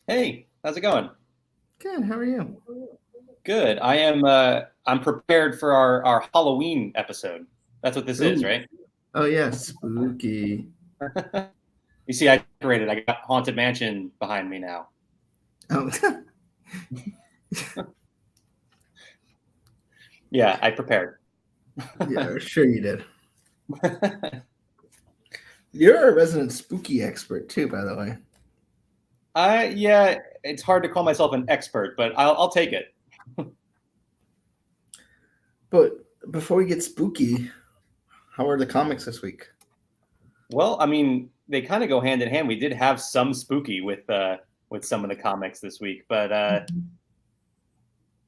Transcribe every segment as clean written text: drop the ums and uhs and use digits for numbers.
Hey, how's it going? Good. How are you? Good. I am I'm prepared for our Halloween episode. That's what this is, Ooh. right? Oh yeah, spooky. You see, I decorated. I got Haunted Mansion behind me now. Oh Yeah, I prepared. yeah, sure you did. You're a resident spooky expert too, by the way. Yeah, it's hard to call myself an expert, but I'll take it. But before we get spooky, how are the comics this week? Well, I mean, they kind of go hand in hand. We did have some spooky with some of the comics this week, but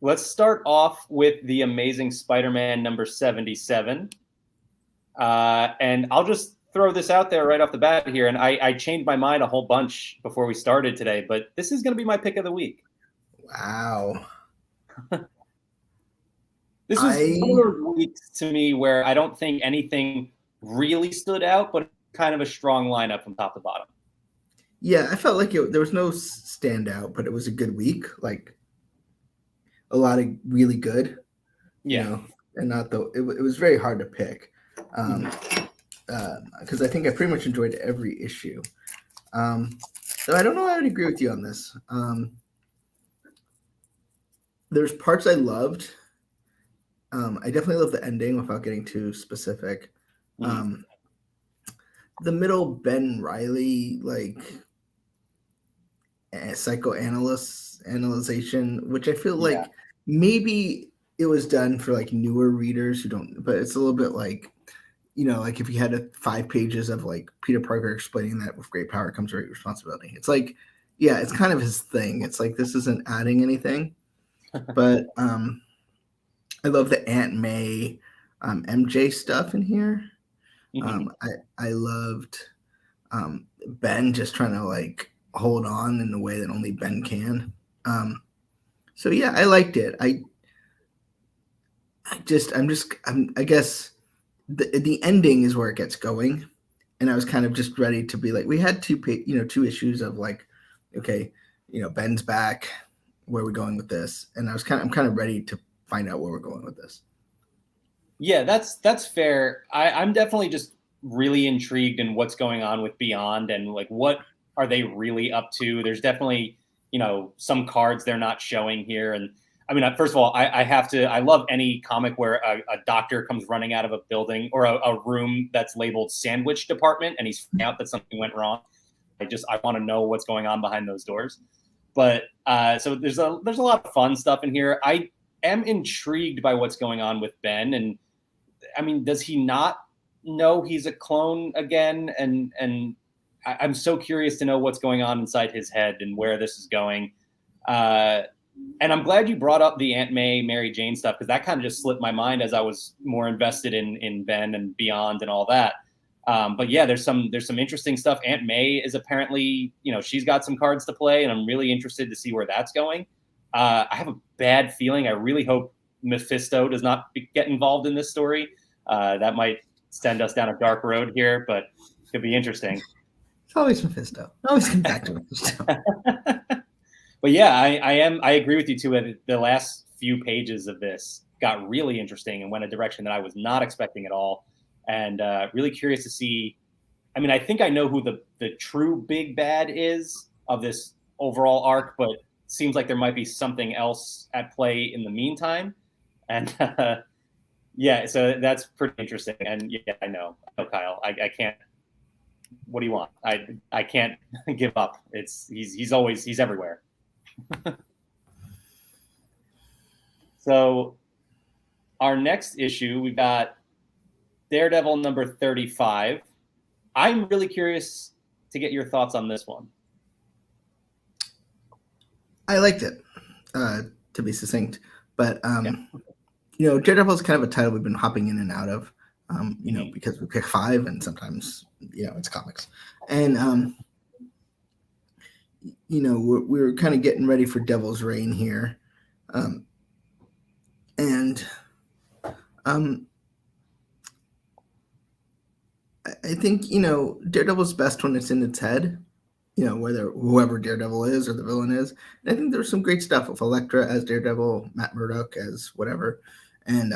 let's start off with the Amazing Spider-Man number 77. And I'll just throw this out there right off the bat here. And I changed my mind a whole bunch before we started today, but this is going to be my pick of the week. Wow. This was one of I those weeks to me where I don't think anything really stood out, but kind of a strong lineup from top to bottom. yeah, I felt like there was no standout, but it was a good week. Like a lot of really good, you Yeah. know, and not though it was very hard to pick. Mm-hmm. Um, because I think I pretty much enjoyed every issue. So I don't know. I would agree with you on this. There's parts I loved. I definitely love the ending without getting too specific. Mm-hmm. Um, the middle Ben Riley psychoanalyst analyzation, which I feel Yeah. like maybe it was done for like newer readers who don't, but it's a little bit like like if you had 5 pages of like Peter Parker explaining that with great power comes great responsibility. It's like, yeah, it's kind of his thing. It's like this isn't adding anything, but I love the Aunt May MJ stuff in here. Mm-hmm. I loved Ben just trying to like hold on in a way that only Ben can. So yeah, I liked it. I guess the ending is where it gets going, and I was kind of just ready to be like, we had two issues of like, okay, Ben's back. Where are we going with this? And I'm kind of ready to find out where we're going with this. Yeah, that's fair. I'm definitely just really intrigued in what's going on with Beyond and like what are they really up to. There's definitely some cards they're not showing here, and I mean first of all I have to I love any comic where a doctor comes running out of a building or a room that's labeled sandwich department and he's finding out that something went wrong. I want to know what's going on behind those doors. But so there's a lot of fun stuff in here. I am intrigued by what's going on with Ben and I mean, does he not know he's a clone again? And I'm so curious to know what's going on inside his head and where this is going. Uh, and I'm glad you brought up the Aunt May, Mary Jane stuff because that kind of just slipped my mind as I was more invested in Ben and Beyond and all that. But yeah, there's some interesting stuff. Aunt May is apparently she's got some cards to play, and I'm really interested to see where that's going. I have a bad feeling. I really hope Mephisto does not get involved in this story. That might send us down a dark road here, but it could be interesting. It's always Mephisto. Always come back to Mephisto. But yeah, I agree with you too. The last few pages of this got really interesting and went a direction that I was not expecting at all, and really curious to see. I mean, I think I know who the true big bad is of this overall arc, but seems like there might be something else at play in the meantime. And yeah, so that's pretty interesting. And yeah, I know, Kyle. I can't. What do you want? I can't give up. He's everywhere. So our next issue, we've got Daredevil number 35. I'm really curious to get your thoughts on this one. I liked it, uh, to be succinct. But Yeah. Daredevil is kind of a title we've been hopping in and out of, Mm-hmm. because we pick five, and sometimes it's comics, and we're kind of getting ready for Devil's Reign here, um, and um, I think Daredevil's best when it's in its head. whether whoever Daredevil is or the villain is. And I think there's some great stuff with Elektra as Daredevil, Matt Murdock as whatever, and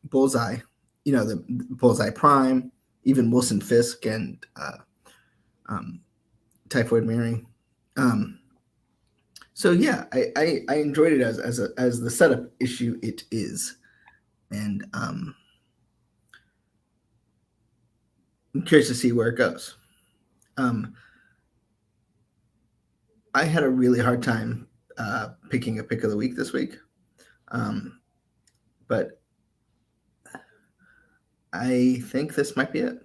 Bullseye, the Bullseye Prime, even Wilson Fisk and Typhoid Mary. So yeah, I enjoyed it as the setup issue it is, and I'm curious to see where it goes. I had a really hard time picking a pick of the week this week, but I think this might be it.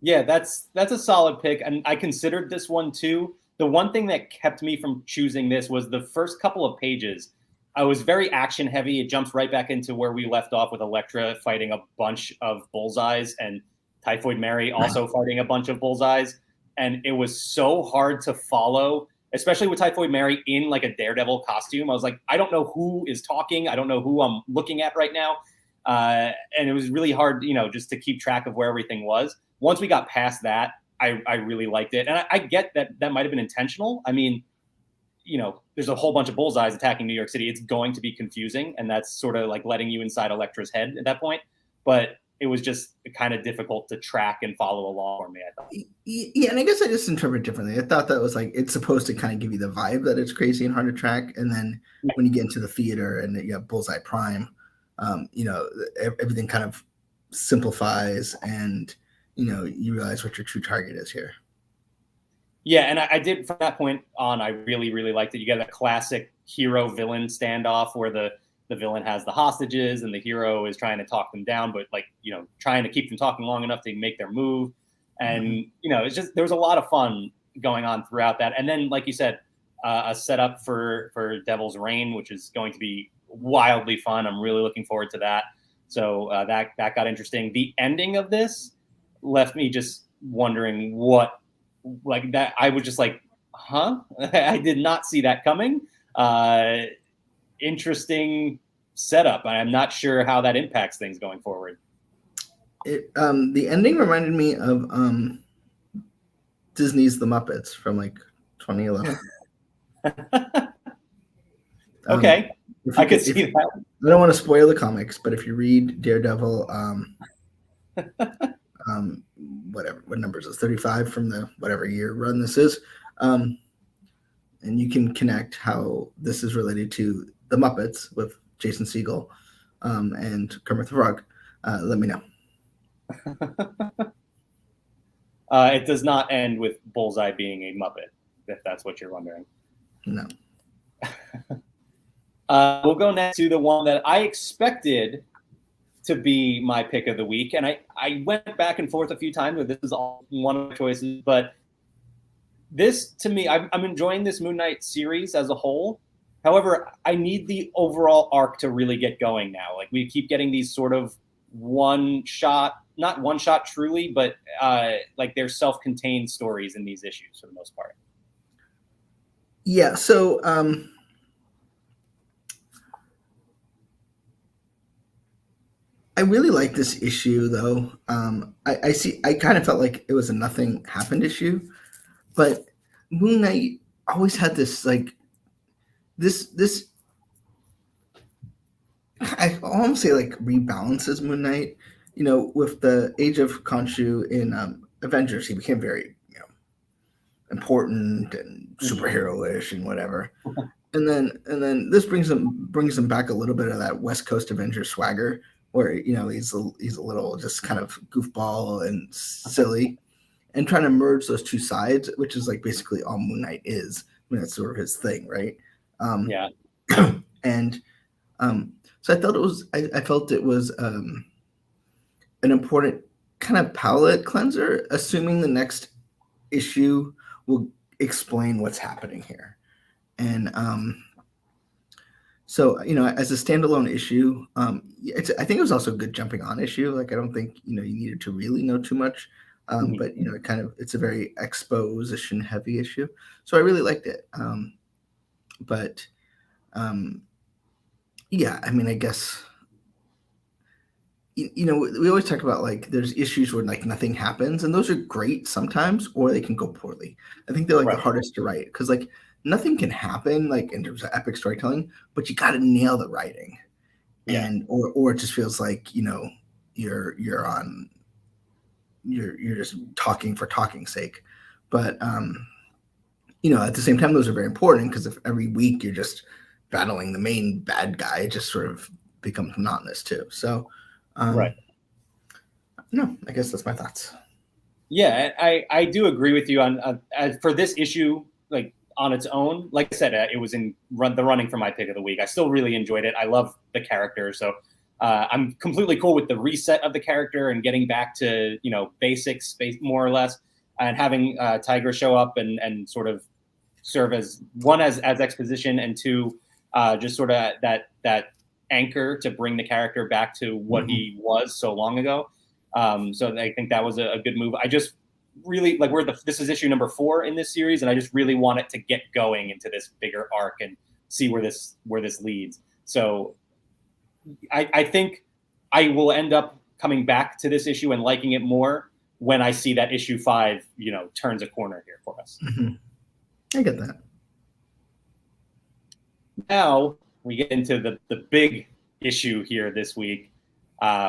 Yeah, that's a solid pick, and I considered this one too. The one thing that kept me from choosing this was the first couple of pages. I was very action heavy. It jumps right back into where we left off with Elektra fighting a bunch of bullseyes and Typhoid Mary also fighting a bunch of bullseyes. And it was so hard to follow, especially with Typhoid Mary in like a Daredevil costume. I was like, I don't know who is talking. I don't know who I'm looking at right now. And it was really hard, just to keep track of where everything was. Once we got past that, I really liked it. And I get that might have been intentional. I mean, there's a whole bunch of bullseyes attacking New York City. It's going to be confusing. And that's sort of like letting you inside Elektra's head at that point. But it was just kind of difficult to track and follow along for me, I thought. Yeah, and I guess I just interpret differently. I thought that was like, it's supposed to kind of give you the vibe that it's crazy and hard to track. And then when you get into the theater and you have Bullseye Prime, everything kind of simplifies and, you realize what your true target is here. Yeah, and I did, from that point on, I really, really liked it. You get that classic hero-villain standoff where the villain has the hostages and the hero is trying to talk them down, but trying to keep them talking long enough to make their move. And, it's just, there was a lot of fun going on throughout that. And then, like you said, a setup for Devil's Reign, which is going to be wildly fun. I'm really looking forward to that. So that got interesting. The ending of this left me just wondering what, like that. I was just like, huh? I did not see that coming. Interesting setup. I'm not sure how that impacts things going forward. The ending reminded me of Disney's The Muppets from like 2011. Okay, I could see that. I don't want to spoil the comics, but if you read Daredevil, what number is it? 35 from the whatever year run this is, and you can connect how this is related to the Muppets with Jason Segel and Kermit the Frog. Let me know. It does not end with Bullseye being a Muppet, if that's what you're wondering. No. We'll go next to the one that I expected to be my pick of the week. And I went back and forth a few times, but this is all one of the choices. But this, to me, I'm enjoying this Moon Knight series as a whole. However, I need the overall arc to really get going now. Like, we keep getting these sort of not one shot truly, but like they're self-contained stories in these issues for the most part. Yeah. So, I really like this issue, though. I kind of felt like it was a nothing happened issue, but Moon Knight always had this like this. I almost say like rebalances Moon Knight. With the Age of Khonshu in Avengers, he became very important and superhero-ish and whatever. And then this brings him back a little bit of that West Coast Avengers swagger, where he's a little just kind of goofball and silly, and trying to merge those two sides, which is like basically all Moon Knight is. I mean, that's sort of his thing, right? Yeah. And so I felt it was an important kind of palate cleanser, assuming the next issue will explain what's happening here. And so, as a standalone issue, I think it was also a good jumping on issue. Like, I don't think, you needed to really know too much, but, it's a very exposition heavy issue. So I really liked it. Yeah, I mean, I guess, we always talk about like there's issues where like nothing happens, and those are great sometimes, or they can go poorly. I think they're like the hardest to write because like nothing can happen like in terms of epic storytelling, but you got to nail the writing, and or it just feels like you're just talking for talking's sake. But at the same time, those are very important because if every week you're just battling the main bad guy, it just sort of becomes monotonous too. So. No, I guess that's my thoughts. Yeah, I do agree with you on for this issue, like on its own. Like I said, it was in the running for my pick of the week. I still really enjoyed it. I love the character, so I'm completely cool with the reset of the character and getting back to basics, more or less, and having Tiger show up and sort of serve as one as exposition, and two just sort of that anchor to bring the character back to what he was so long ago. So I think that was a good move. I just really like this is issue number 4 in this series, and I just really want it to get going into this bigger arc and see where this leads. So I think I will end up coming back to this issue and liking it more when I see that issue 5, turns a corner here for us. I get that. Now we get into the big issue here this week,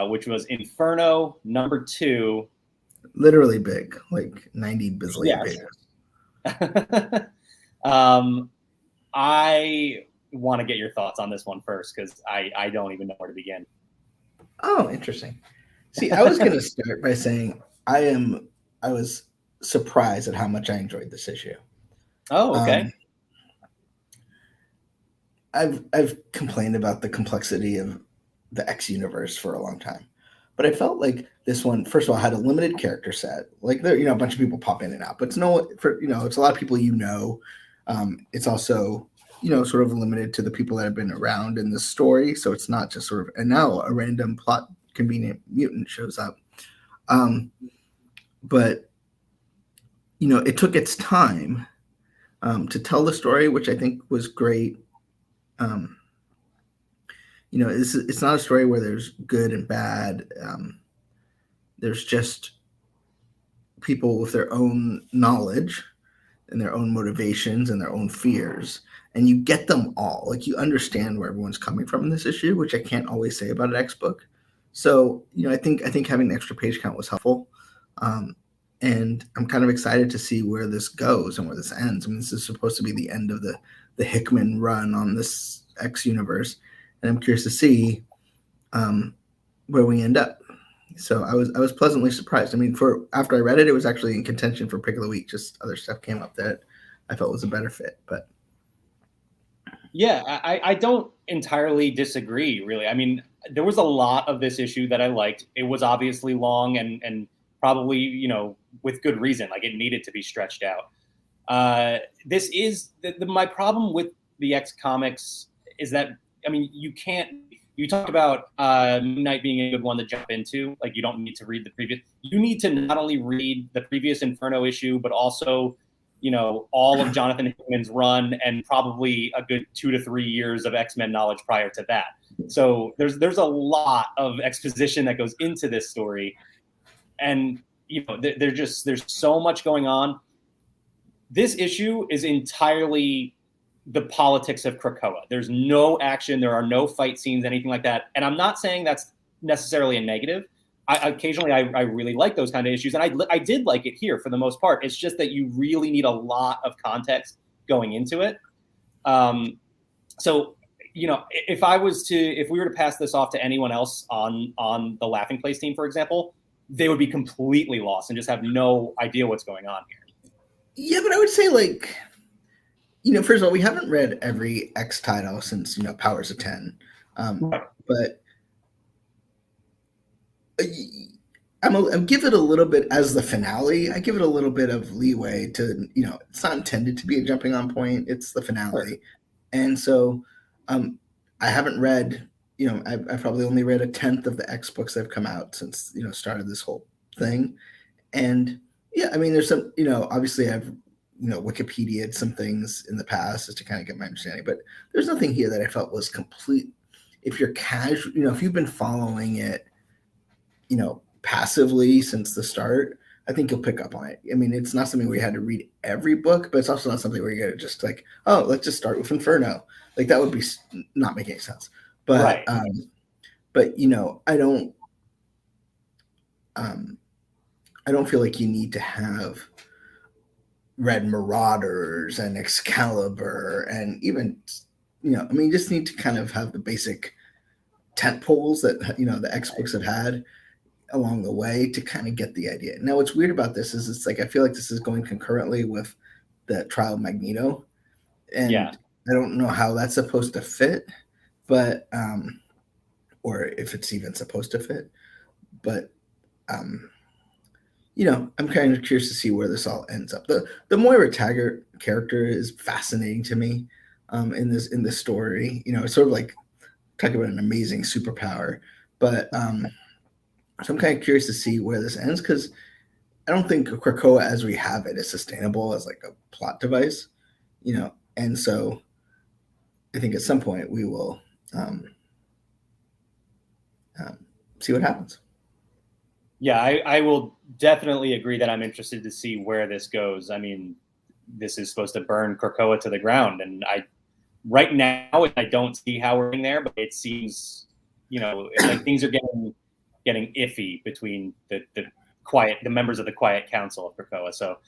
which was Inferno number 2. Literally big, like 90 bazillion pages. I want to get your thoughts on this one first because I don't even know where to begin. Oh, interesting. See, I was going to start by saying I was surprised at how much I enjoyed this issue. Oh, okay. I've complained about the complexity of the X universe for a long time, but I felt like this one, first of all, had a limited character set. Like there, a bunch of people pop in and out, but it's it's a lot of people. It's also sort of limited to the people that have been around in the story, so it's not just sort of and now a random plot convenient mutant shows up. But it took its time to tell the story, which I think was great. It's not a story where there's good and bad. There's just people with their own knowledge and their own motivations and their own fears, and you get them all. Like you understand where everyone's coming from in this issue, which I can't always say about an X book. So I think having an extra page count was helpful, and I'm kind of excited to see where this goes and where this ends. I mean, this is supposed to be the end of the Hickman run on this X universe, and I'm curious to see where we end up. So I was pleasantly surprised. I mean, after I read it, it was actually in contention for pick of the week. Just other stuff came up that I felt was a better fit. But yeah, I don't entirely disagree, really. I mean, there was a lot of this issue that I liked. It was obviously long and probably with good reason. Like it needed to be stretched out. This is my problem with the X comics is that, I mean, you talked about Moon Knight being a good one to jump into. Like you don't need to read the previous. You need to not only read the previous Inferno issue, but also, all of Jonathan Hickman's run and probably a good 2 to 3 years of X-Men knowledge prior to that. So there's a lot of exposition that goes into this story. And, there's so much going on. This issue is entirely the politics of Krakoa. There's no action. There are no fight scenes, anything like that. And I'm not saying that's necessarily a negative. Occasionally, I really like those kind of issues. And I did like it here for the most part. It's just that you really need a lot of context going into it. So, if we were to pass this off to anyone else on the Laughing Place team, for example, they would be completely lost and just have no idea what's going on here. Yeah, but I would say first of all, we haven't read every X title since, Powers of 10. But I'm give it a little bit as the finale. I give it a little bit of leeway to, it's not intended to be a jumping on point. It's the finale. Sure. And so I haven't read, I've probably only read 1/10 of the X books that have come out since, started this whole thing. And yeah, I mean, there's some, obviously I've, Wikipedia'd some things in the past just to kind of get my understanding, but there's nothing here that I felt was complete. If you're casual, if you've been following it passively since the start, I think you'll pick up on it. I mean, it's not something where you had to read every book, but it's also not something where you got to just like, oh, let's just start with Inferno. Like that would be not making any sense. But Right. but I don't feel like you need to have read Marauders and Excalibur and even I mean, you just need to kind of have the basic tent poles that the X books have had along the way to kind of get the idea. Now, what's weird about this is it's like I feel like this is going concurrently with the trial of Magneto, and Yeah. I don't know how that's supposed to fit, but or if it's even supposed to fit, but I'm kind of curious to see where this all ends up. The Moira Taggart character is fascinating to me in this story. It's sort of like talking about an amazing superpower, but so I'm kind of curious to see where this ends because I don't think Krakoa as we have it is sustainable as like a plot device, and so I think at some point we will see what happens. Yeah, I will definitely agree that I'm interested to see where this goes. I mean, this is supposed to burn Krakoa to the ground, and right now I don't see how we're in there, but it seems like things are getting iffy between the members of the Quiet Council of Krakoa. So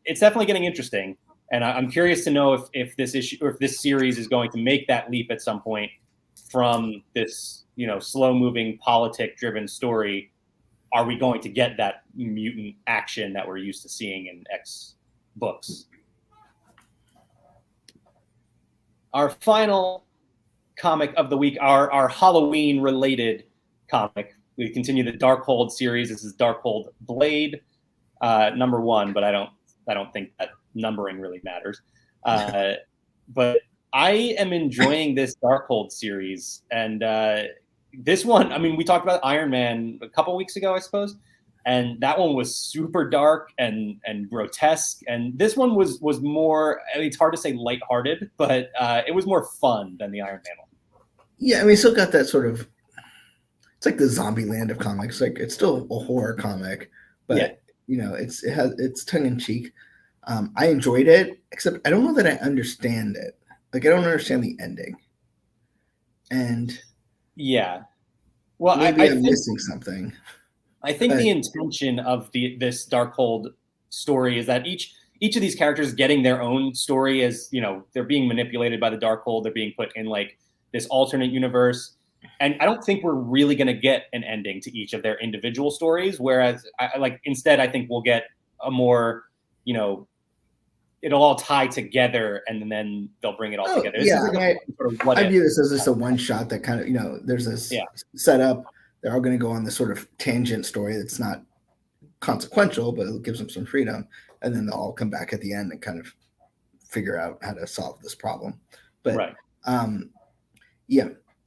it's definitely getting interesting, and I'm curious to know if this issue or if this series is going to make that leap at some point from this slow moving politic driven story. Are we going to get that mutant action that we're used to seeing in X books? Our final comic of the week, our Halloween related comic. We continue the Darkhold series. This is Darkhold Blade, #1, but I don't think that numbering really matters. But I am enjoying this Darkhold series, and this one, I mean, we talked about Iron Man a couple weeks ago, I suppose, and that one was super dark and grotesque. And this one was more, I mean, it's hard to say lighthearted, but it was more fun than the Iron Man one. Yeah, I mean, it's still got that sort of, it's like the zombie land of comics. Like it's still a horror comic, but it's tongue in cheek. I enjoyed it, except I don't know that I understand it. Like I don't understand the ending. And yeah, well, maybe I'm missing something. I think the intention of this Darkhold story is that each of these characters getting their own story as they're being manipulated by the Darkhold. They're being put in like this alternate universe, and I don't think we're really going to get an ending to each of their individual stories. Whereas, instead, I think we'll get a more it'll all tie together, and then they'll bring it all together. Yeah, I view this as just a one shot that kind of there's this setup. They're all going to go on this sort of tangent story that's not consequential, but it gives them some freedom, and then they'll all come back at the end and kind of figure out how to solve this problem. But I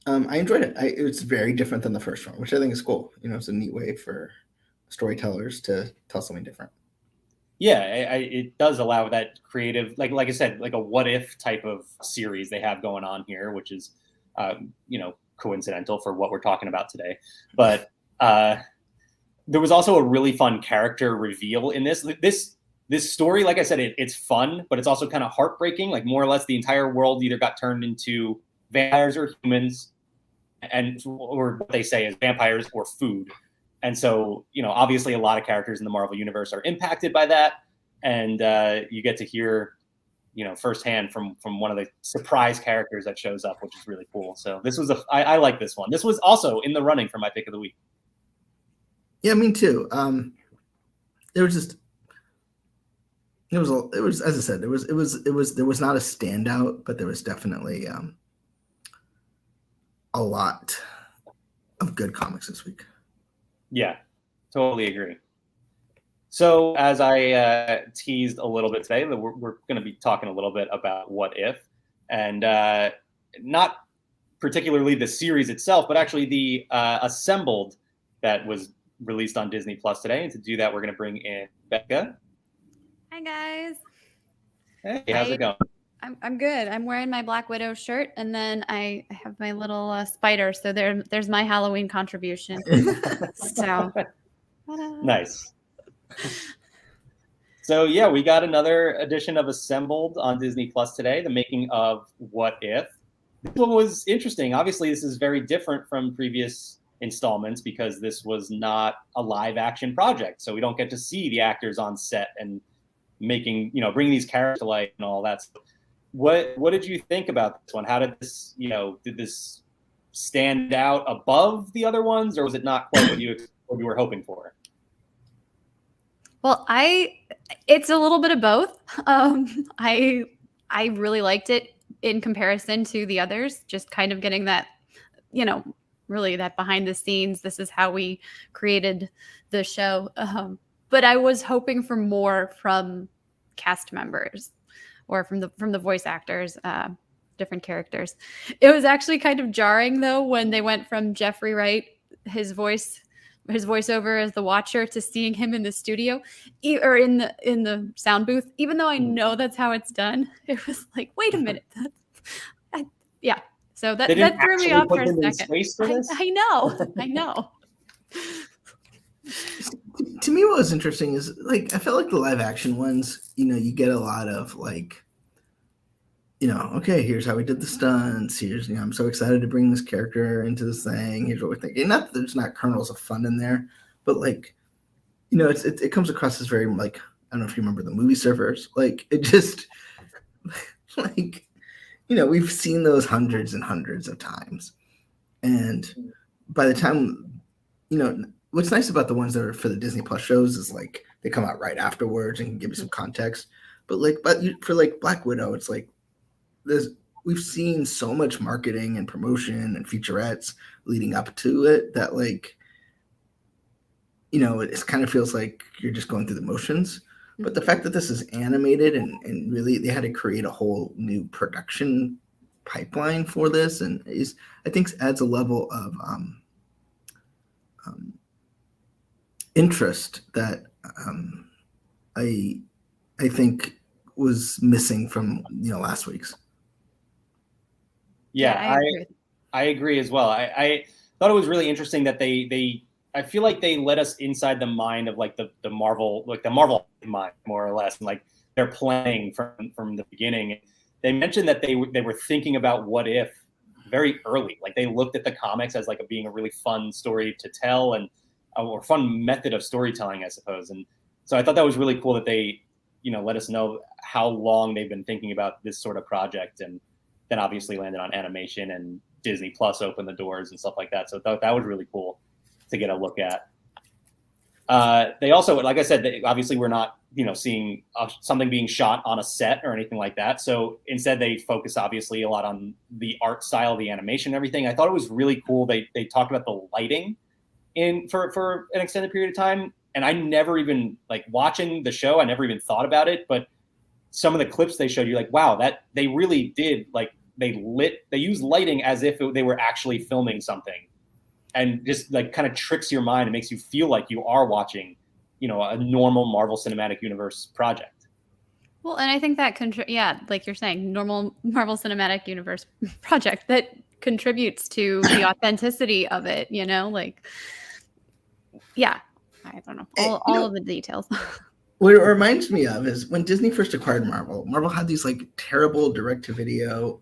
enjoyed it. It's very different than the first one, which I think is cool. It's a neat way for storytellers to tell something different. Yeah, it does allow that creative, like I said, like a what if type of series they have going on here, which is, coincidental for what we're talking about today. But there was also a really fun character reveal in this. This story, like I said, it's fun, but it's also kind of heartbreaking. Like more or less, the entire world either got turned into vampires or humans, or what they say is vampires or food. And so, obviously a lot of characters in the Marvel Universe are impacted by that. And you get to hear, firsthand from one of the surprise characters that shows up, which is really cool. So this was I like this one. This was also in the running for my pick of the week. Yeah, me too. There was just, it was, as I said, there was not a standout, but there was definitely a lot of good comics this week. Yeah, totally agree. So as I teased a little bit today, we're going to be talking a little bit about What If, and not particularly the series itself, but actually the Assembled that was released on Disney Plus today. And to do that, we're going to bring in Bekah. Hi, guys. Hey, how's it going? I'm good. I'm wearing my Black Widow shirt, and then I have my little spider. So there's my Halloween contribution. So Nice. So yeah, we got another edition of Assembled on Disney Plus today, the making of What If. This one was interesting. Obviously, this is very different from previous installments because this was not a live action project. So we don't get to see the actors on set and making, bringing these characters to life and all that stuff. What did you think about this one? How did this, did this stand out above the other ones, or was it not quite what you were hoping for? Well, it's a little bit of both. I really liked it in comparison to the others, just kind of getting that, really that behind the scenes. This is how we created the show. But I was hoping for more from cast members or from the voice actors, different characters. It was actually kind of jarring though when they went from Jeffrey Wright, his voiceover as the Watcher, to seeing him in the studio or in the sound booth. Even though I know that's how it's done, it was like, wait a minute, yeah. So that threw me off for a second. I know. To me, what was interesting is like I felt like the live action ones, you get a lot of like, okay, here's how we did the stunts. Here's, I'm so excited to bring this character into this thing. Here's what we're thinking. Not that there's not kernels of fun in there, but like, it comes across as very like, I don't know if you remember the movie Surfers. Like it just like, we've seen those hundreds and hundreds of times. And by the time, what's nice about the ones that are for the Disney Plus shows is like they come out right afterwards and can give you some context. But for like Black Widow, it's like we've seen so much marketing and promotion and featurettes leading up to it that like, it kind of feels like you're just going through the motions. But the fact that this is animated and really they had to create a whole new production pipeline for this and I think adds a level of interest that I think was missing from last week's. Yeah, I agree as well. I thought it was really interesting that I feel like they let us inside the mind of like the Marvel mind more or less, and like they're planning from the beginning. They mentioned that they were thinking about what if very early. Like they looked at the comics as like being a really fun story to tell and or fun method of storytelling, I suppose. And so I thought that was really cool that they, let us know how long they've been thinking about this sort of project, and then obviously landed on animation and Disney Plus opened the doors and stuff like that. So I thought that was really cool to get a look at. They also, like I said, obviously we're not, seeing something being shot on a set or anything like that. So instead they focus obviously a lot on the art style, the animation, everything. I thought it was really cool. They talked about the lighting for an extended period of time. And I never even like watching the show. I never even thought about it, but some of the clips they showed you like, wow, that they really did like, they use lighting as if they were actually filming something. And just like kind of tricks your mind and makes you feel like you are watching, a normal Marvel Cinematic Universe project. Well, and I think that like you're saying, normal Marvel Cinematic Universe project that contributes to the authenticity of it. Like, yeah, I don't know all of the details. What it reminds me of is when Disney first acquired Marvel. Marvel had these like terrible direct-to-video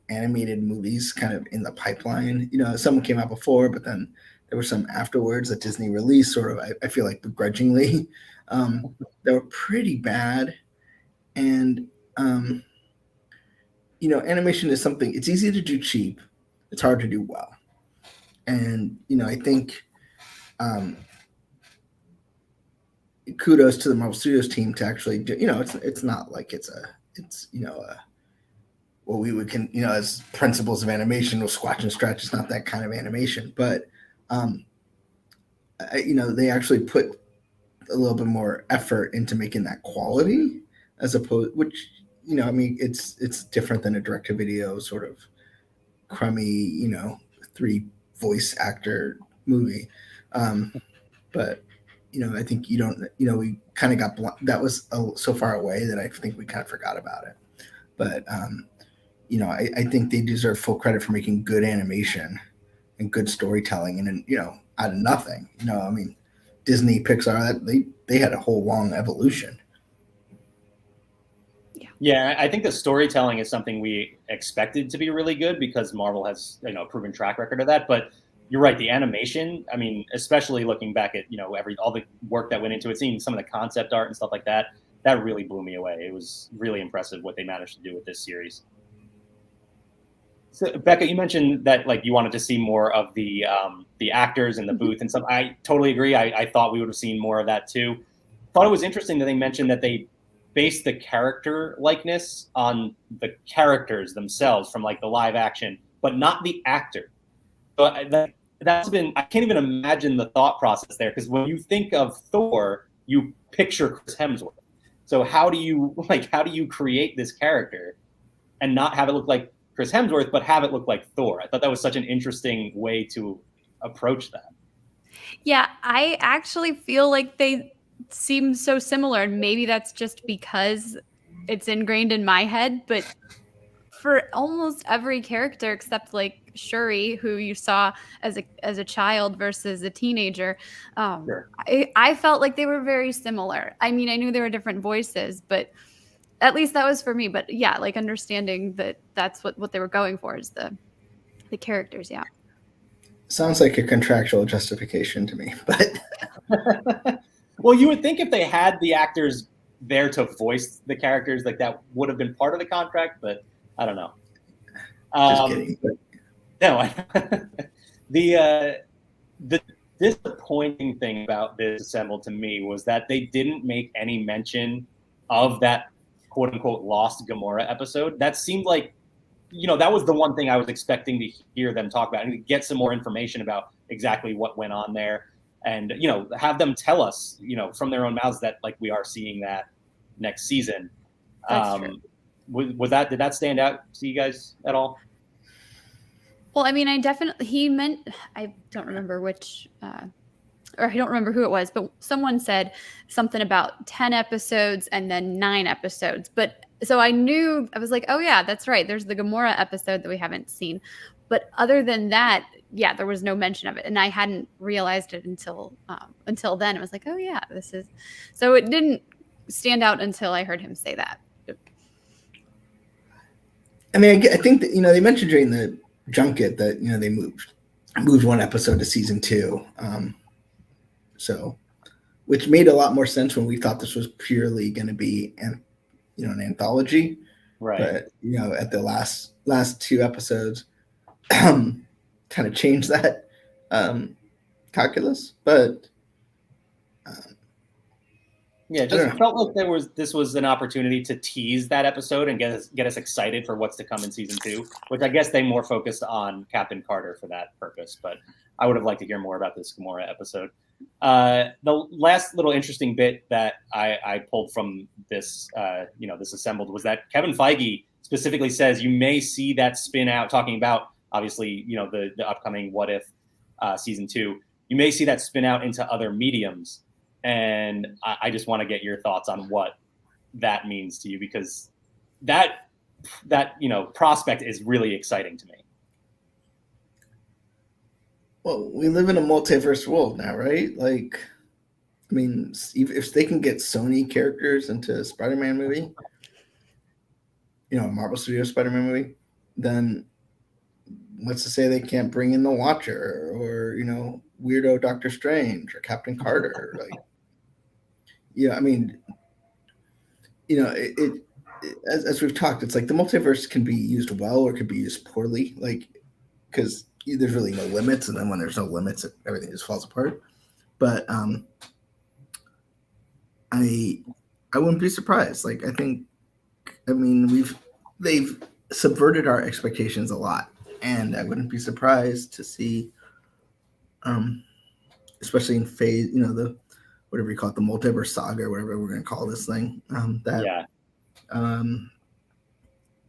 animated movies kind of in the pipeline. Some came out before, but then there were some afterwards that Disney released sort of, I feel like begrudgingly. They were pretty bad. And, animation is something, it's easy to do cheap. It's hard to do well. And, I think kudos to the Marvel Studios team to actually do, it's not like it's what we would as principles of animation, with squash and stretch. It's not that kind of animation, but they actually put a little bit more effort into making that quality, as opposed, which it's different than a direct-to-video sort of crummy 3 voice actor movie. But I think we kind of got that was so far away that I think we kind of forgot about it. but I think they deserve full credit for making good animation and good storytelling, and then out of nothing. I mean, Disney, Pixar, they had a whole long evolution. Yeah, I think the storytelling is something we expected to be really good because Marvel has a proven track record of that. But you're right, the animation. I mean, especially looking back at all the work that went into it, seeing some of the concept art and stuff like that, that really blew me away. It was really impressive what they managed to do with this series. So, Bekah, you mentioned that you wanted to see more of the actors in the booth and stuff. I totally agree. I thought we would have seen more of that too. Thought it was interesting that they mentioned that they based the character likeness on the characters themselves from the live action, but not the actor. So that's been, I can't even imagine the thought process there, because when you think of Thor, you picture Chris Hemsworth. So how do you create this character and not have it look like Chris Hemsworth, but have it look like Thor? I thought that was such an interesting way to approach that. Yeah, I actually feel like they seem so similar, and maybe that's just because it's ingrained in my head, but for almost every character except Shuri, who you saw as a child versus a teenager, Sure. I felt like they were very similar. I mean, I knew there were different voices, but at least that was for me. But yeah, understanding that that's what they were going for is the characters. Yeah. Sounds like a contractual justification to me, but well, you would think if they had the actors there to voice the characters, that would have been part of the contract, but I don't know. Just kidding. But... No, the disappointing thing about this assembled to me was that they didn't make any mention of that quote unquote lost Gamora episode. That seemed like, that was the one thing I was expecting to hear them talk about and to get some more information about exactly what went on there. And, have them tell us, from their own mouths that we are seeing that next season. That's true. Did that stand out to you guys at all? Well, I mean, I don't remember which, or I don't remember who it was, but someone said something about 10 episodes and then 9 episodes. But so I was like, oh yeah, that's right. There's the Gamora episode that we haven't seen. But other than that, yeah, there was no mention of it. And I hadn't realized it until then. It was like, oh yeah, this is, so it didn't stand out until I heard him say that. I mean, I think that, they mentioned during the junket that, they moved one episode to season 2. So, which made a lot more sense when we thought this was purely going to be an anthology. Right. But, at the last 2 episodes, kind of changed that calculus. But yeah, just felt like this was an opportunity to tease that episode and get us excited for what's to come in season 2, which I guess they more focused on Captain Carter for that purpose. But I would have liked to hear more about this Gamora episode. The last little interesting bit that I pulled from this, this assembled, was that Kevin Feige specifically says you may see that spin out, talking about obviously, the upcoming What If season 2. You may see that spin out into other mediums. And I just want to get your thoughts on what that means to you, because that prospect is really exciting to me. Well, we live in a multiverse world now, right? I mean, if they can get Sony characters into a SpiderMan movie, a Marvel Studios SpiderMan movie, then what's to say they can't bring in the Watcher or, weirdo Doctor Strange or Captain Carter? I mean, as we've talked, it's the multiverse can be used well or could be used poorly, because there's really no limits, and then when there's no limits, everything just falls apart. But I wouldn't be surprised. They've subverted our expectations a lot, and I wouldn't be surprised to see, especially in phase, the whatever you call it, the multiverse saga, or whatever we're going to call this thing.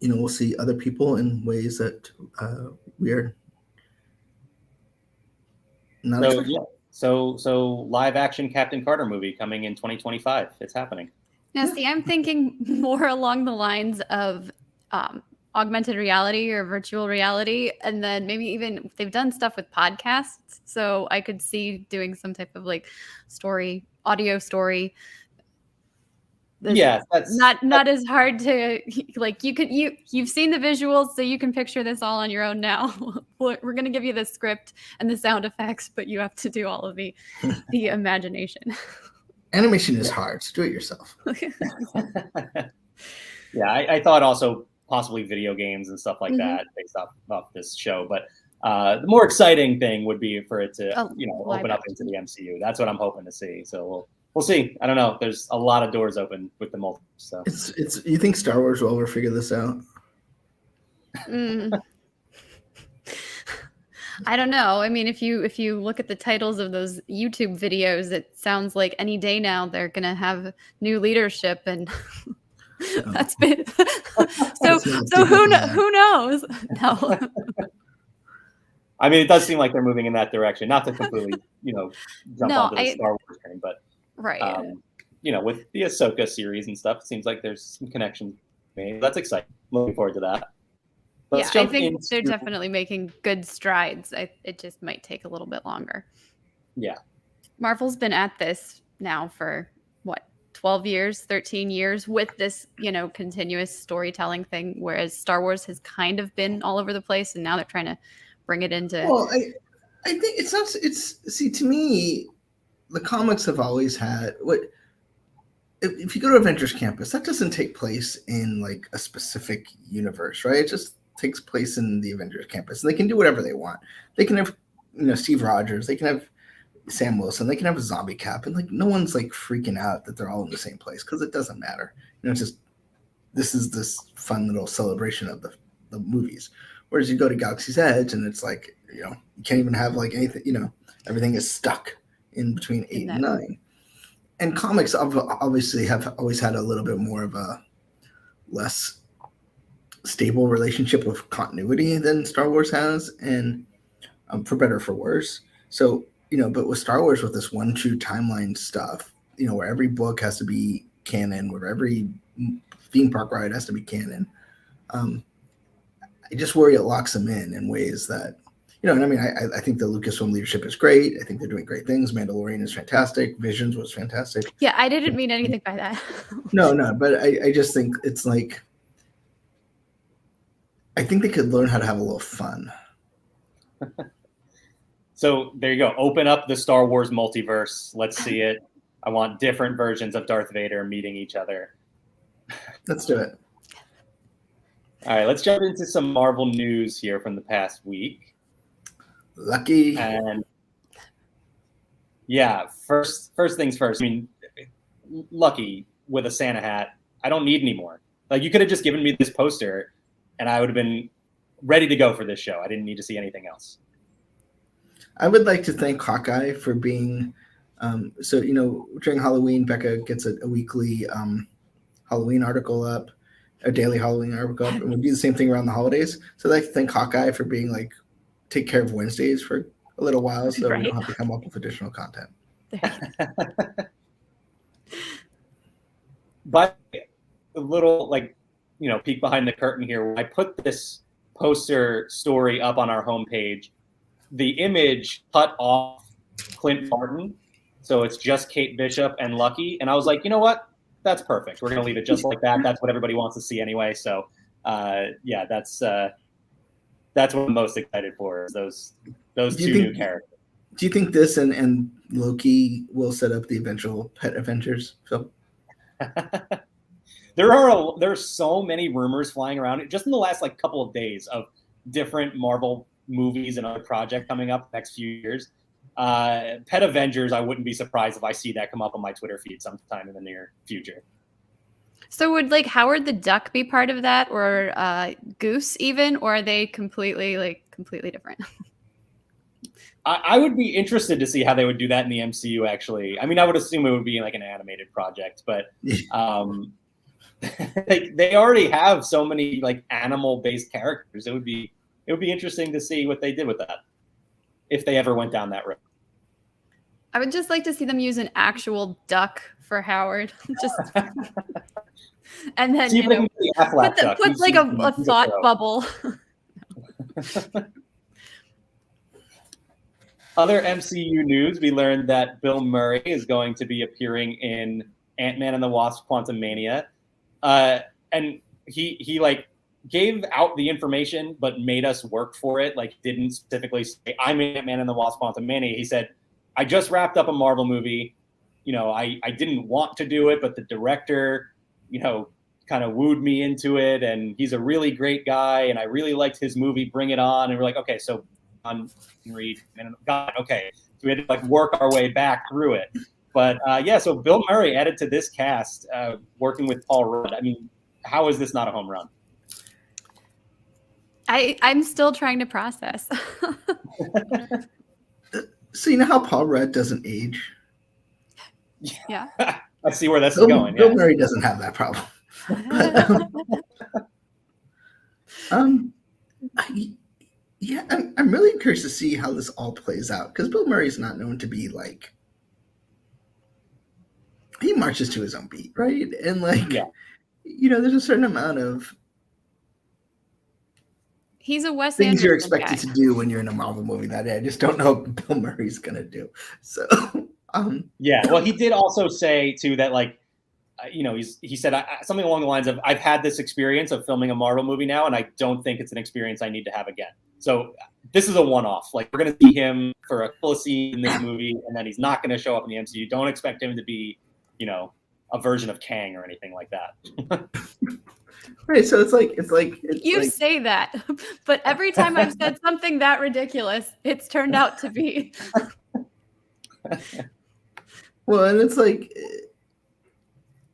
We'll see other people in ways that we are not expecting. So live action Captain Carter movie coming in 2025. It's happening. Now, see, I'm thinking more along the lines of augmented reality or virtual reality, and then maybe even they've done stuff with podcasts, so I could see doing some type of like audio story. That's not as hard to like. You've seen the visuals, so you can picture this all on your own now. We're going to give you the script and the sound effects, but you have to do all of the imagination. Animation is hard, so do it yourself. Yeah, I thought also possibly video games and stuff like that based off this show, but the more exciting thing would be for it to open up into the MCU. That's what I'm hoping to see. So we'll see. I don't know. There's a lot of doors open with the multiverse. So it's. You think Star Wars will ever figure this out? I don't know. I mean, if you look at the titles of those YouTube videos, it sounds like any day now they're gonna have new leadership, and that's been so who knows? No. I mean, it does seem like they're moving in that direction. Not to completely, jump onto the Star Wars train, but right. With the Ahsoka series and stuff, it seems like there's some connections made. That's exciting. Looking forward to that. I think they're definitely making good strides. It just might take a little bit longer. Yeah. Marvel's been at this now for 12 years, 13 years with this, continuous storytelling thing, whereas Star Wars has kind of been all over the place, and now they're trying to bring it into. Well, I think it's not. To me, the comics have always had what. If you go to Avengers Campus, that doesn't take place in like a specific universe, right? It just takes place in the Avengers Campus, and they can do whatever they want. They can have, Steve Rogers. They can have Sam Wilson. They can have a zombie cap, and like no one's like freaking out that they're all in the same place because it doesn't matter. It's just this is this fun little celebration of the movies. Whereas you go to Galaxy's Edge, and it's like you can't even have like anything. Everything is stuck in between 8 and 9. And comics obviously have always had a little bit more of a less stable relationship with continuity than Star Wars has, and for better or for worse. So, but with Star Wars, with this one true timeline stuff, where every book has to be canon, where every theme park ride has to be canon, I just worry it locks them in ways that, and I mean, I think the Lucasfilm leadership is great. I think they're doing great things. Mandalorian is fantastic. Visions was fantastic. Yeah, I didn't mean anything by that. No, but I just think it's like, I think they could learn how to have a little fun. So there you go. Open up the Star Wars multiverse. Let's see it. I want different versions of Darth Vader meeting each other. Let's do it. All right, let's jump into some Marvel news here from the past week. Lucky. And yeah, first things first. I mean, Lucky with a Santa hat. I don't need any more. Like, you could have just given me this poster and I would have been ready to go for this show. I didn't need to see anything else. I would like to thank Hawkeye for being during Halloween, Bekah gets a weekly Halloween article up, a daily Halloween article up, and we'll do the same thing around the holidays. So I'd like to thank Hawkeye for being like, take care of Wednesdays for a little while so we don't have to come up with additional content. But a little peek behind the curtain here. When I put this poster story up on our homepage, the image cut off Clint Barton. So it's just Kate Bishop and Lucky. And I was like, you know what? That's perfect. We're going to leave it just like that. That's what everybody wants to see anyway. So that's what I'm most excited for, is those two new characters. Do you think this and Loki will set up the eventual Pet Avengers film? There are so many rumors flying around just in the last couple of days of different Marvel movies and other projects coming up next few years. Pet Avengers, I wouldn't be surprised if I see that come up on my Twitter feed sometime in the near future. So would Howard the Duck be part of that, or Goose even, or are they completely different? I would be interested to see how they would do that in the MCU, actually. I mean, I would assume it would be an animated project, but they already have so many animal-based characters. It would be interesting to see what they did with that, if they ever went down that road. I would just like to see them use an actual duck for Howard. Just and then see if they can get the Affleck duck. Put like a thought bubble. Other MCU news, we learned that Bill Murray is going to be appearing in Ant-Man and the Wasp: Quantumania. And he like gave out the information, but made us work for it. Like, didn't specifically say, I'm in Ant-Man and the Wasp: Quantumania. He said, I just wrapped up a Marvel movie. You know, I didn't want to do it, but the director, you know, kind of wooed me into it. And he's a really great guy. And I really liked his movie, Bring It On. And we're like, okay, so read and God, okay. So we had to like work our way back through it. But yeah, so Bill Murray added to this cast, working with Paul Rudd. I mean, how is this not a home run? I'm still trying to process. So you know how Paul Rudd doesn't age? Yeah. I see where this is going. Bill Murray doesn't have that problem. Yeah, I'm really curious to see how this all plays out, because Bill Murray's not known to be like, he marches to his own beat, right? And like, you know, there's a certain amount of he's a Wes things Anderson you're expected guy to do when you're in a Marvel movie that day. I just don't know what Bill Murray's gonna do. So yeah, well, he did also say too that like, you know, he said something along the lines of, I've had this experience of filming a Marvel movie now, and I don't think it's an experience I need to have again. So this is a one-off. Like, we're going to see him for a couple of scenes in this movie, and then he's not going to show up in the MCU. Don't expect him to be, you know, a version of Kang or anything like that. Right. So it's like you say that, but every time I've said something that ridiculous, it's turned out to be. Well, and it's like,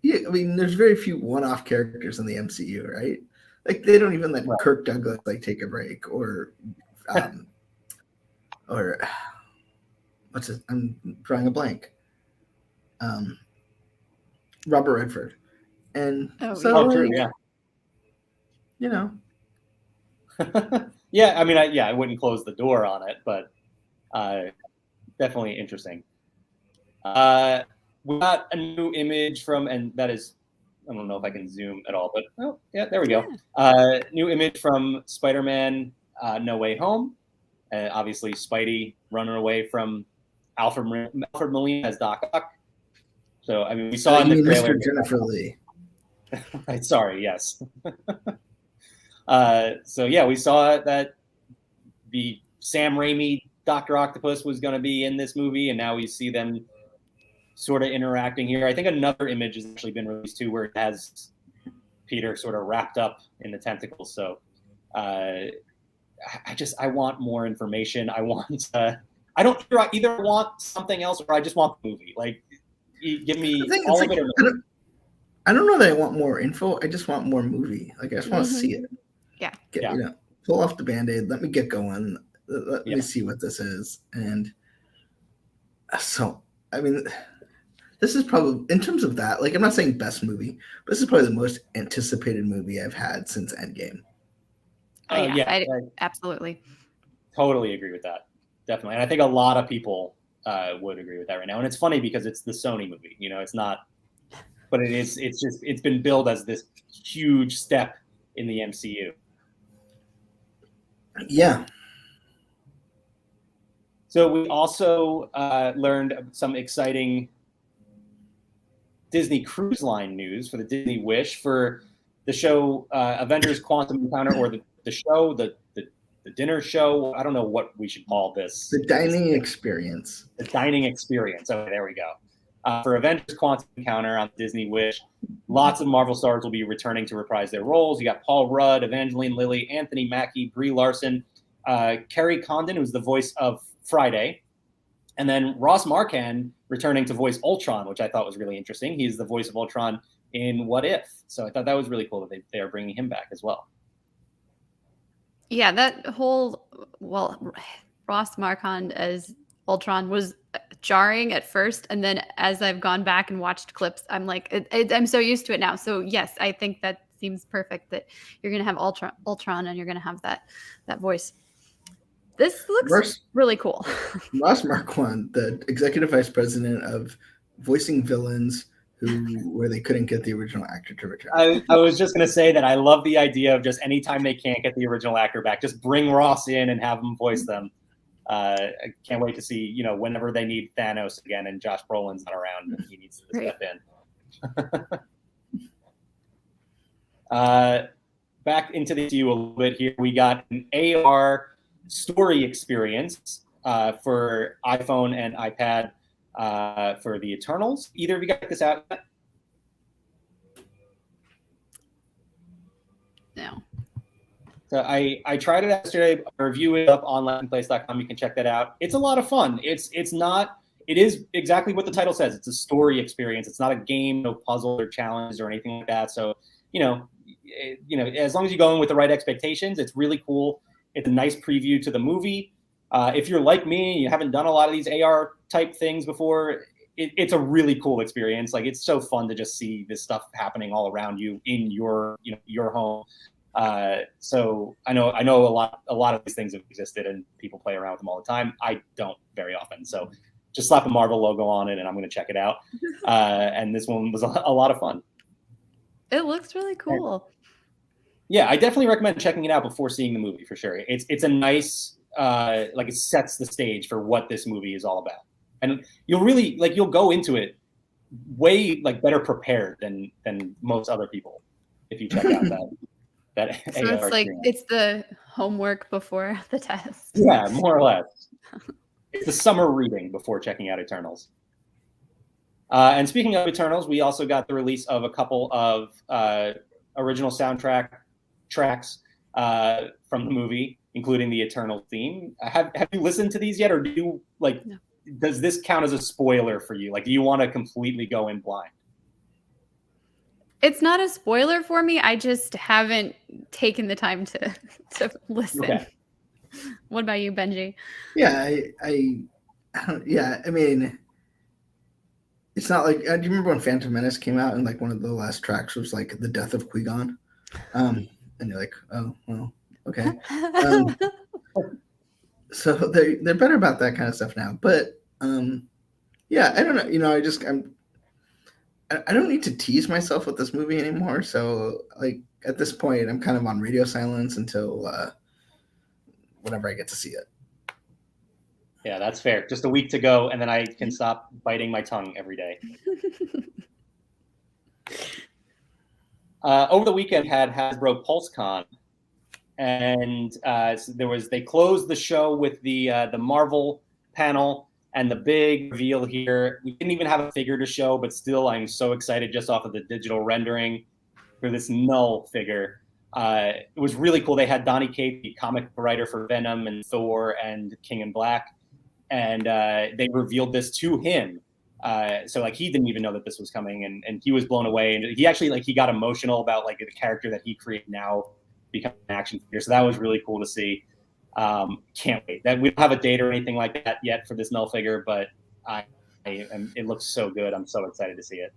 yeah, I mean, there's very few one-off characters in the MCU, right? Like, they don't even let Kirk Douglas like take a break, or what's it? I'm drawing a blank. Robert Redford, and true, yeah. You know, yeah. I mean, I wouldn't close the door on it, but definitely interesting. We got a new image from, and that is, I don't know if I can zoom at all, but oh yeah, there we go. New image from SpiderMan: No Way Home. Obviously, Spidey running away from Alfred Molina as Doc Ock. So I mean, we saw in the trailer. Mr. Jennifer Lee. Right, sorry, yes. So yeah, we saw that the Sam Raimi Dr. Octopus was going to be in this movie, and now we see them sort of interacting here. I think another image has actually been released too, where it has Peter sort of wrapped up in the tentacles. So I want more information. I don't either want something else, or I just want the movie. Like, give me all of it. I don't know that I want more info. I just want more movie. Like, I just want to see it. Yeah. You know, pull off the Band-Aid. Let me get going. Let me see what this is. And so, I mean, this is probably, in terms of that, like, I'm not saying best movie, but this is probably the most anticipated movie I've had since Endgame. I absolutely. Totally agree with that. Definitely. And I think a lot of people would agree with that right now. And it's funny because it's the Sony movie, you know, it's not, but it's been billed as this huge step in the MCU. Yeah. So we also learned some exciting Disney Cruise Line news for the Disney Wish for the show Avengers Quantum Encounter, or the show, the dinner show. I don't know what we should call this. The dining experience. The dining experience. Okay, there we go. For Avengers Quantum Encounter on Disney Wish, lots of Marvel stars will be returning to reprise their roles. You got Paul Rudd, Evangeline Lilly, Anthony Mackie, Brie Larson, Kerry Condon, who's the voice of Friday, and then Ross Marquand returning to voice Ultron, which I thought was really interesting. He's the voice of Ultron in What If. So I thought that was really cool that they are bringing him back as well. Yeah, that whole, Ross Marquand as Ultron was jarring at first, and then as I've gone back and watched clips, I'm like, I'm so used to it now. So yes, I think that seems perfect that you're going to have Ultron and you're going to have that voice. This looks really cool. Ross Marquand, the executive vice president of voicing villains where they couldn't get the original actor to return. I was just gonna say that I love the idea of just anytime they can't get the original actor back, just bring Ross in and have him voice them. I can't wait to see, whenever they need Thanos again and Josh Brolin's not around and he needs to step in. Back into the MCU a little bit here. We got an AR story experience for iPhone and iPad for the Eternals. Either of you got this out yet? No. So I tried it yesterday. I reviewed it up on LetMePlace.com. You can check that out. It's a lot of fun. It is exactly what the title says. It's a story experience. It's not a game, no puzzle or challenge or anything like that. So, as long as you go in with the right expectations, it's really cool. It's a nice preview to the movie. If you're like me, you haven't done a lot of these AR type things before, it's a really cool experience. Like, it's so fun to just see this stuff happening all around you in your home. So I know a lot of these things have existed and people play around with them all the time. I don't very often. So just slap a Marvel logo on it and I'm going to check it out. And this one was a lot of fun. It looks really cool. Yeah, I definitely recommend checking it out before seeing the movie for sure. It's a nice, it sets the stage for what this movie is all about. And you'll go into it way better prepared than most other people if you check out that So AR it's experience. it's the homework before the test. Yeah, more or less. It's the summer reading before checking out Eternals. And speaking of Eternals, we also got the release of a couple of original soundtrack tracks from the movie, including the Eternal theme. Have you listened to these yet, or do you No. Does this count as a spoiler for you? Do you want to completely go in blind? It's not a spoiler for me. I just haven't taken the time to listen. Okay. What about you, Benji? Yeah, I mean, it's not like. Do you remember when Phantom Menace came out and one of the last tracks was the death of Qui-Gon? And you're like, oh well, okay. So they're better about that kind of stuff now. But yeah, I don't know. I don't need to tease myself with this movie anymore. So at this point, I'm kind of on radio silence until whenever I get to see it. Yeah, that's fair. Just a week to go, and then I can stop biting my tongue every day. Over the weekend had Hasbro PulseCon, and they closed the show with the Marvel panel and the big reveal here. We didn't even have a figure to show, but still, I'm so excited just off of the digital rendering for this Null figure. It was really cool. They had Donny Cates, the comic writer for Venom and Thor and King in Black, and they revealed this to him. So he didn't even know that this was coming, and he was blown away. And he actually he got emotional about the character that he created now becoming an action figure. So that was really cool to see. Can't wait. That we don't have a date or anything like that yet for this Null figure, but it looks so good. I'm so excited to see it.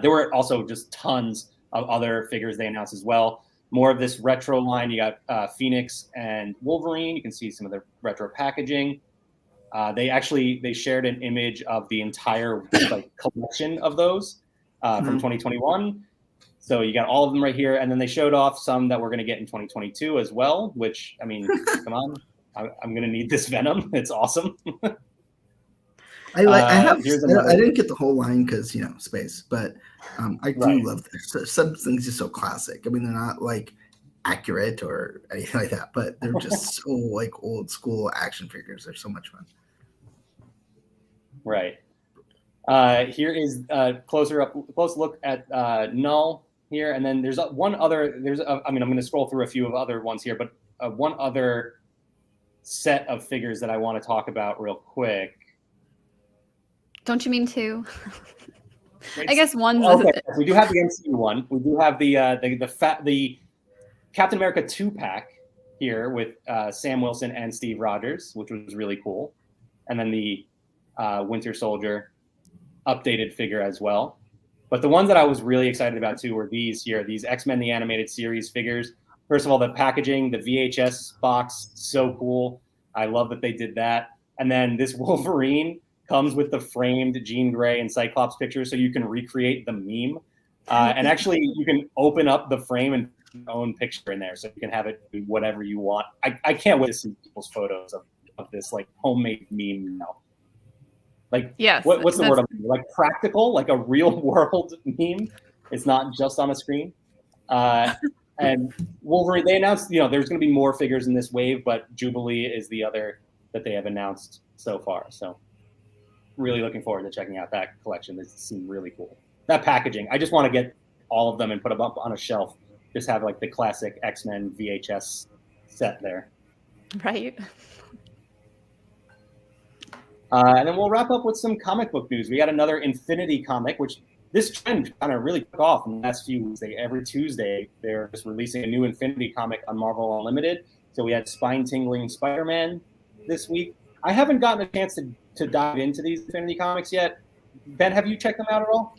There were also just tons of other figures they announced as well. More of this retro line. You got Phoenix and Wolverine. You can see some of the retro packaging. They shared an image of the entire collection of those from 2021. So you got all of them right here, and then they showed off some that we're going to get in 2022 as well. Which, I mean, come on, I'm going to need this Venom. It's awesome. I didn't get the whole line because space, but I do love this. Some things are so classic. I mean, they're not accurate or anything like that, but they're just so old school action figures. They're so much fun. Right. Here is a close look at Null here, and then there's one other. I'm going to scroll through a few of other ones here, but one other set of figures that I want to talk about real quick. Don't you mean two? I guess one's. Okay, we do have the MCU one. We do have the Captain America 2-pack here with Sam Wilson and Steve Rogers, which was really cool, and then the Winter Soldier updated figure as well. But the ones that I was really excited about too were these X-Men the Animated Series figures. First of all, the packaging, the VHS box, so cool. I love that they did that. And then this Wolverine comes with the framed Jean Grey and Cyclops pictures, so you can recreate the meme. And actually, you can open up the frame and put your own picture in there, so you can have it do whatever you want. I can't wait to see people's photos of this like homemade meme now. Like, yes, what's the word? Like practical, like a real world meme. It's not just on a screen. And Wolverine, they announced, there's going to be more figures in this wave, but Jubilee is the other that they have announced so far. So really looking forward to checking out that collection. This seemed really cool. That packaging, I just want to get all of them and put them up on a shelf. Just have like the classic X-Men VHS set there. Right. And then we'll wrap up with some comic book news. We got another Infinity comic, which this trend kind of really took off in the last few weeks. Every Tuesday, they're just releasing a new Infinity comic on Marvel Unlimited. So we had spine-tingling SpiderMan this week. I haven't gotten a chance to dive into these Infinity comics yet. Ben, have you checked them out at all?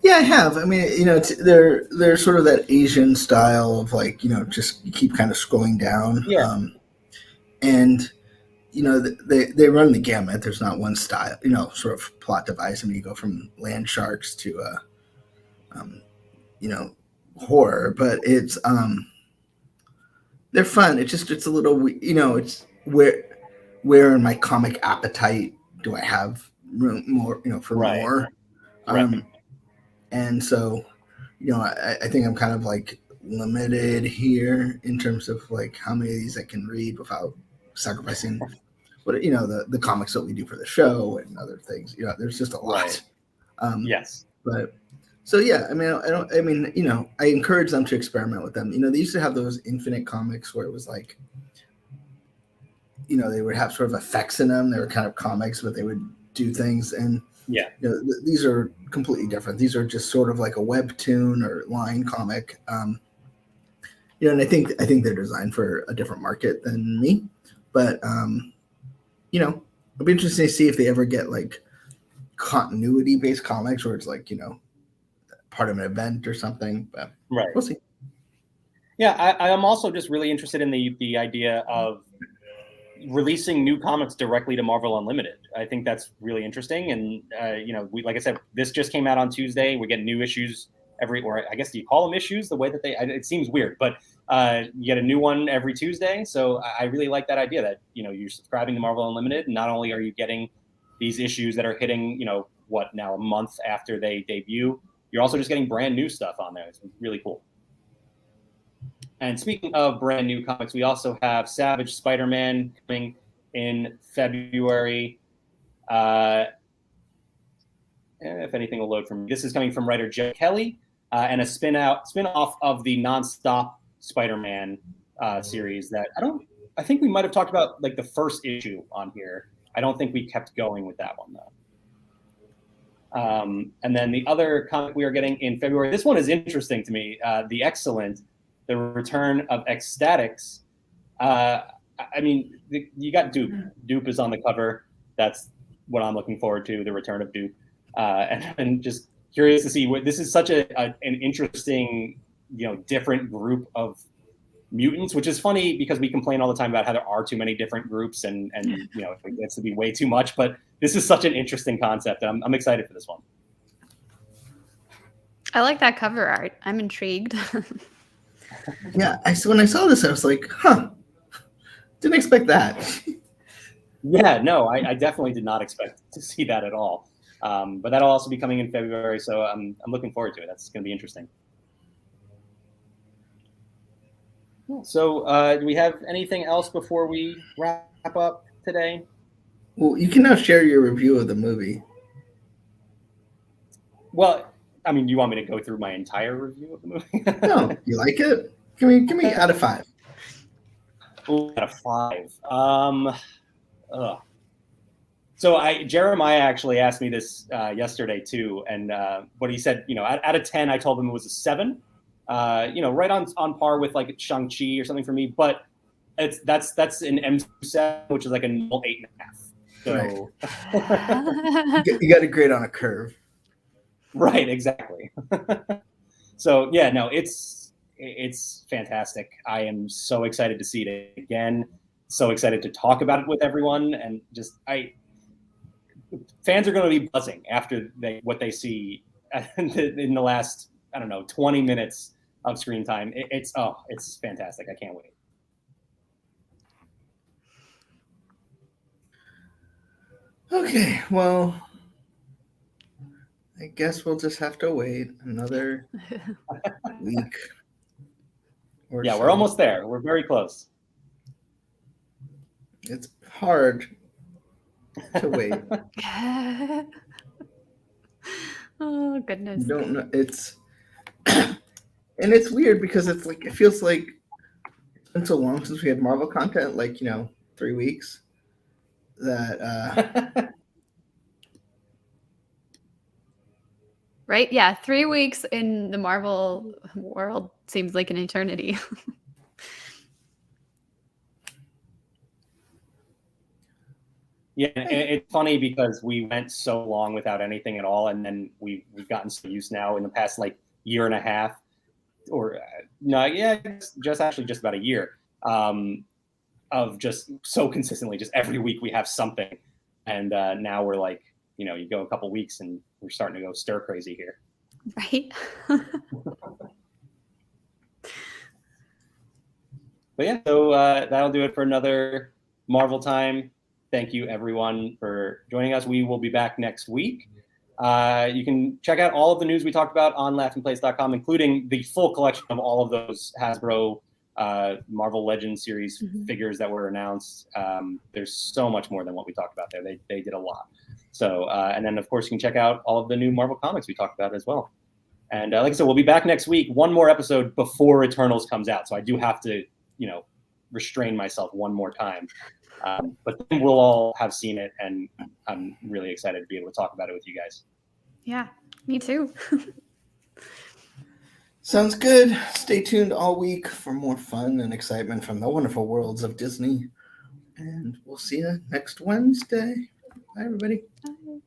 Yeah, I have. I mean, they're sort of that Asian style of like, just keep kind of scrolling down. Yeah. And they run the gamut. There's not one style, sort of plot device. I mean, you go from land sharks to, horror, but it's, they're fun. It's a little, it's where in my comic appetite do I have room more, for more. Right. And so, I think I'm kind of like limited here in terms of like how many of these I can read without sacrificing what the comics that we do for the show and other things. There's just a lot. Right. Yes. But so yeah, I mean, I encourage them to experiment with them. They used to have those Infinite comics where it was like, they would have sort of effects in them. They were kind of comics, but they would do things. And yeah, these are completely different. These are just sort of like a webtoon or line comic. And I think they're designed for a different market than me. But it'll be interesting to see if they ever get like continuity-based comics where it's like, part of an event or something. But right, we'll see. Yeah, I am also just really interested in the idea of releasing new comics directly to Marvel Unlimited. I think that's really interesting. And like I said, this just came out on Tuesday. We get new issues or I guess do you call them issues? The way that it seems weird, but you get a new one every Tuesday. So I really like that idea that you're subscribing to Marvel Unlimited, and not only are you getting these issues that are hitting a month after they debut, you're also just getting brand new stuff on there. It's really cool. And speaking of brand new comics, we also have Savage Spider-Man coming in February. If anything will load from me. This is coming from writer Joe Kelly, and a spin-off of the nonstop Spider-Man series that I think we might have talked about like the first issue on here. I don't think we kept going with that one though. And then the other comic we are getting in February, this one is interesting to me, The Return of Ecstatics. I mean, you got Dupe. Dupe is on the cover. That's what I'm looking forward to, the return of Dupe. And just curious to see this is such an interesting, different group of mutants, which is funny because we complain all the time about how there are too many different groups and it gets to be way too much. But this is such an interesting concept. And I'm excited for this one. I like that cover art. I'm intrigued. Yeah, when I saw this, I was like, didn't expect that. Yeah, no, I definitely did not expect to see that at all. But that'll also be coming in February, so I'm looking forward to it. That's going to be interesting. So do we have anything else before we wrap up today? Well, you can now share your review of the movie. Well, I mean, do you want me to go through my entire review of the movie? No, you like it? Give me out of 5. Ooh, out of 5. So Jeremiah actually asked me this yesterday too, and what he said, out of 10, I told him it was a 7. Right on par with like Shang-Chi or something for me, but that's an M7, which is like a 8.5. So right. You got to grade on a curve. Right, exactly. So yeah, no, it's fantastic. I am so excited to see it again. So excited to talk about it with everyone, and just fans are going to be buzzing after what they see in the last, I don't know, 20 minutes of screen time. It's fantastic. I can't wait. Okay, well, I guess we'll just have to wait another week. Yeah, we're almost there. We're very close. It's hard to wait. Oh goodness. You don't know. It's and it's weird because it's like it feels like it's been so long since we had Marvel content, like 3 weeks. That right? Yeah, 3 weeks in the Marvel world seems like an eternity. Yeah, and it's funny because we went so long without anything at all, and then we've gotten so used now in the past like year and a half, or no, yeah, just about a year, of just so consistently, just every week we have something, and now we're like, you go a couple weeks and we're starting to go stir crazy here. Right. But yeah, so that'll do it for another Marvel Time. Thank you, everyone, for joining us. We will be back next week. You can check out all of the news we talked about on laughingplace.com, including the full collection of all of those Hasbro Marvel Legends series figures that were announced. There's so much more than what we talked about there. They did a lot. So, and then, of course, you can check out all of the new Marvel comics we talked about as well. And like I said, we'll be back next week. One more episode before Eternals comes out. So I do have to, restrain myself one more time. But then we'll all have seen it, and I'm really excited to be able to talk about it with you guys. Yeah, me too. Sounds good. Stay tuned all week for more fun and excitement from the wonderful worlds of Disney. And we'll see you next Wednesday. Bye, everybody. Bye.